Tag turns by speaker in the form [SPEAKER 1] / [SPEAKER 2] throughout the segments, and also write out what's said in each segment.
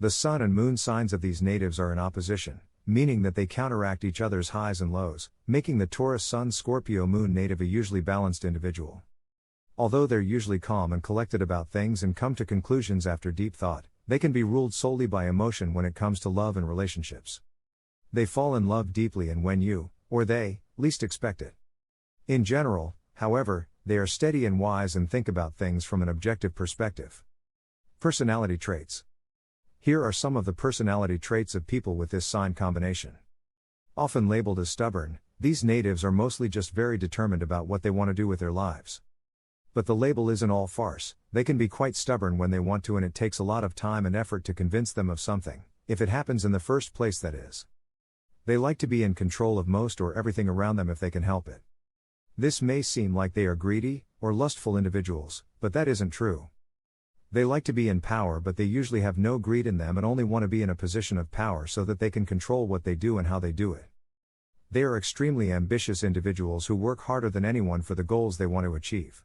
[SPEAKER 1] The sun and moon signs of these natives are in opposition, meaning that they counteract each other's highs and lows, making the Taurus Sun Scorpio Moon native a usually balanced individual. Although they're usually calm and collected about things and come to conclusions after deep thought, they can be ruled solely by emotion when it comes to love and relationships. They fall in love deeply and when you, or they, least expect it. In general, however, they are steady and wise and think about things from an objective perspective. Personality traits. Here are some of the personality traits of people with this sign combination. Often labeled as stubborn, these natives are mostly just very determined about what they want to do with their lives. But the label isn't all farce. They can be quite stubborn when they want to, and it takes a lot of time and effort to convince them of something, if it happens in the first place, that is. They like to be in control of most or everything around them if they can help it. This may seem like they are greedy or lustful individuals, but that isn't true. They like to be in power, but they usually have no greed in them and only want to be in a position of power so that they can control what they do and how they do it. They are extremely ambitious individuals who work harder than anyone for the goals they want to achieve.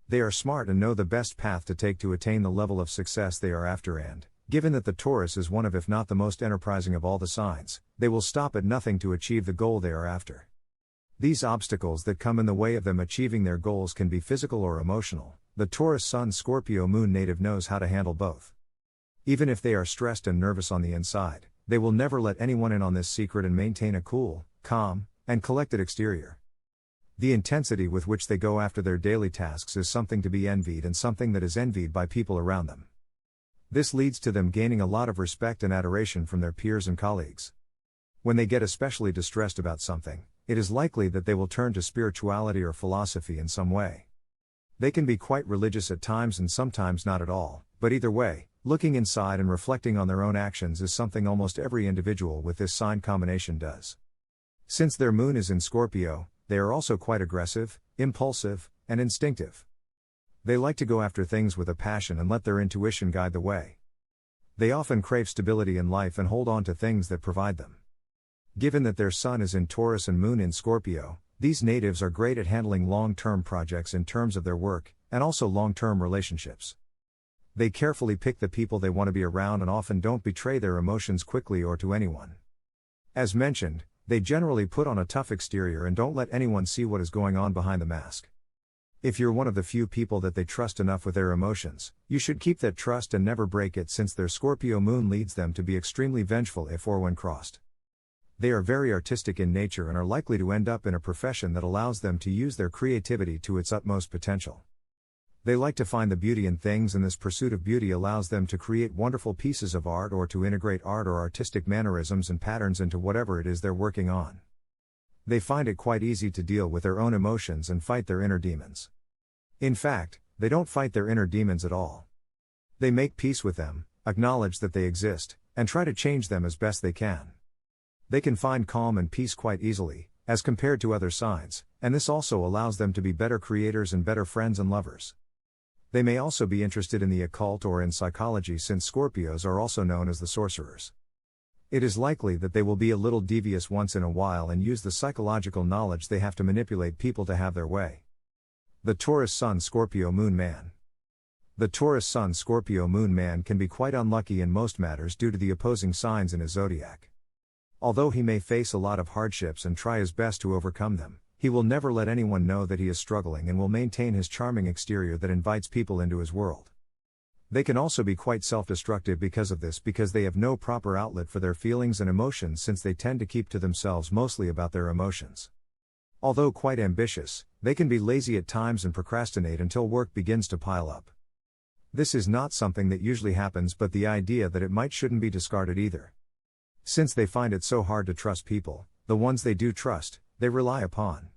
[SPEAKER 1] They are smart and know the best path to take to attain the level of success they are after, and, given that the Taurus is one of, if not the most enterprising of all the signs, they will stop at nothing to achieve the goal they are after. These obstacles that come in the way of them achieving their goals can be physical or emotional. The Taurus Sun Scorpio Moon native knows how to handle both. Even if they are stressed and nervous on the inside, they will never let anyone in on this secret and maintain a cool, calm, and collected exterior. The intensity with which they go after their daily tasks is something to be envied and something that is envied by people around them. This leads to them gaining a lot of respect and adoration from their peers and colleagues. When they get especially distressed about something, it is likely that they will turn to spirituality or philosophy in some way. They can be quite religious at times and sometimes not at all, but either way, looking inside and reflecting on their own actions is something almost every individual with this sign combination does. Since their moon is in Scorpio, they are also quite aggressive, impulsive, and instinctive. They like to go after things with a passion and let their intuition guide the way. They often crave stability in life and hold on to things that provide them. Given that their sun is in Taurus and moon in Scorpio, these natives are great at handling long-term projects in terms of their work, and also long-term relationships. They carefully pick the people they want to be around and often don't betray their emotions quickly or to anyone. As mentioned, they generally put on a tough exterior and don't let anyone see what is going on behind the mask. If you're one of the few people that they trust enough with their emotions, you should keep that trust and never break it, since their Scorpio moon leads them to be extremely vengeful if or when crossed. They are very artistic in nature and are likely to end up in a profession that allows them to use their creativity to its utmost potential. They like to find the beauty in things, and this pursuit of beauty allows them to create wonderful pieces of art or to integrate art or artistic mannerisms and patterns into whatever it is they're working on. They find it quite easy to deal with their own emotions and fight their inner demons. In fact, they don't fight their inner demons at all. They make peace with them, acknowledge that they exist, and try to change them as best they can. They can find calm and peace quite easily, as compared to other signs, and this also allows them to be better creators and better friends and lovers. They may also be interested in the occult or in psychology, since Scorpios are also known as the sorcerers. It is likely that they will be a little devious once in a while and use the psychological knowledge they have to manipulate people to have their way. The Taurus Sun Scorpio Moon Man. The Taurus Sun Scorpio Moon Man can be quite unlucky in most matters due to the opposing signs in his zodiac. Although he may face a lot of hardships and try his best to overcome them, he will never let anyone know that he is struggling and will maintain his charming exterior that invites people into his world. They can also be quite self-destructive because of this, because they have no proper outlet for their feelings and emotions, since they tend to keep to themselves mostly about their emotions. Although quite ambitious, they can be lazy at times and procrastinate until work begins to pile up. This is not something that usually happens, but the idea that it might shouldn't be discarded either. Since they find it so hard to trust people, the ones they do trust, they rely upon.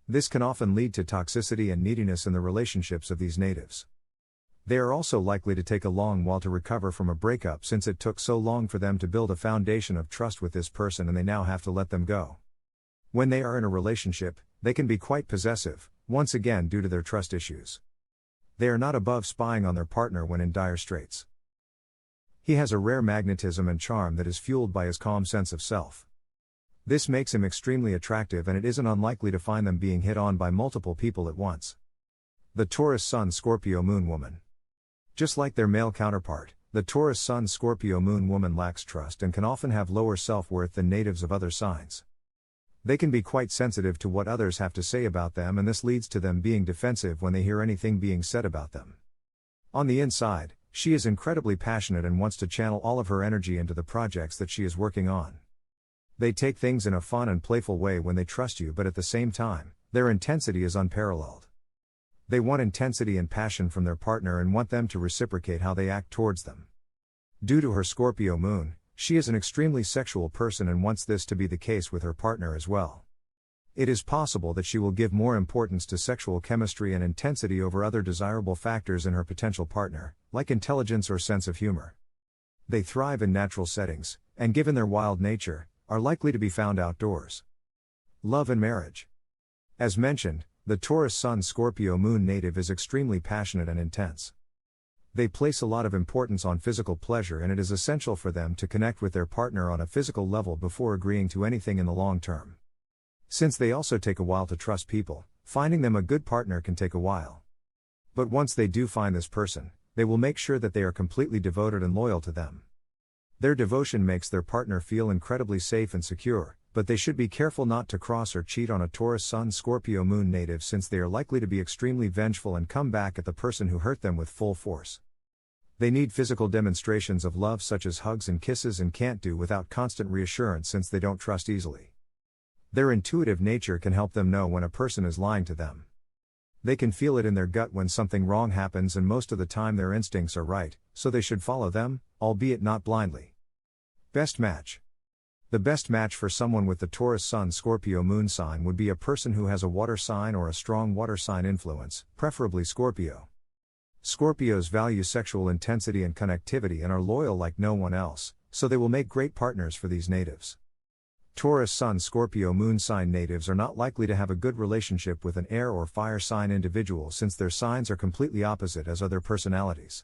[SPEAKER 1] This can often lead to toxicity and neediness in the relationships of these natives. They are also likely to take a long while to recover from a breakup, since it took so long for them to build a foundation of trust with this person and they now have to let them go. When they are in a relationship, they can be quite possessive, once again due to their trust issues. They are not above spying on their partner when in dire straits. He has a rare magnetism and charm that is fueled by his calm sense of self. This makes him extremely attractive, and it isn't unlikely to find them being hit on by multiple people at once. The Taurus Sun Scorpio Moon Woman. Just like their male counterpart, the The Taurus Sun Scorpio Moon woman lacks trust and can often have lower self-worth than natives of other signs. They can be quite sensitive to what others have to say about them, and this leads to them being defensive when they hear anything being said about them. On the inside, she is incredibly passionate and wants to channel all of her energy into the projects that she is working on. They take things in a fun and playful way when they trust you, but at the same time, their intensity is unparalleled. They want intensity and passion from their partner and want them to reciprocate how they act towards them. Due to her Scorpio moon, she is an extremely sexual person and wants this to be the case with her partner as well. It is possible that she will give more importance to sexual chemistry and intensity over other desirable factors in her potential partner, like intelligence or sense of humor. They thrive in natural settings, and given their wild nature, are likely to be found outdoors. Love and marriage. As mentioned, the Taurus Sun Scorpio Moon native is extremely passionate and intense. They place a lot of importance on physical pleasure, and it is essential for them to connect with their partner on a physical level before agreeing to anything in the long term. Since they also take a while to trust people, finding them a good partner can take a while. But once they do find this person, they will make sure that they are completely devoted and loyal to them. Their devotion makes their partner feel incredibly safe and secure, but they should be careful not to cross or cheat on a Taurus Sun Scorpio Moon native, since they are likely to be extremely vengeful and come back at the person who hurt them with full force. They need physical demonstrations of love such as hugs and kisses, and can't do without constant reassurance since they don't trust easily. Their intuitive nature can help them know when a person is lying to them. They can feel it in their gut when something wrong happens, and most of the time their instincts are right, so they should follow them, albeit not blindly. Best match. The best match for someone with the Taurus Sun Scorpio Moon sign would be a person who has a water sign or a strong water sign influence, preferably Scorpio. Scorpios value sexual intensity and connectivity and are loyal like no one else, so they will make great partners for these natives. Taurus Sun Scorpio Moon sign natives are not likely to have a good relationship with an air or fire sign individual, since their signs are completely opposite, as are their personalities.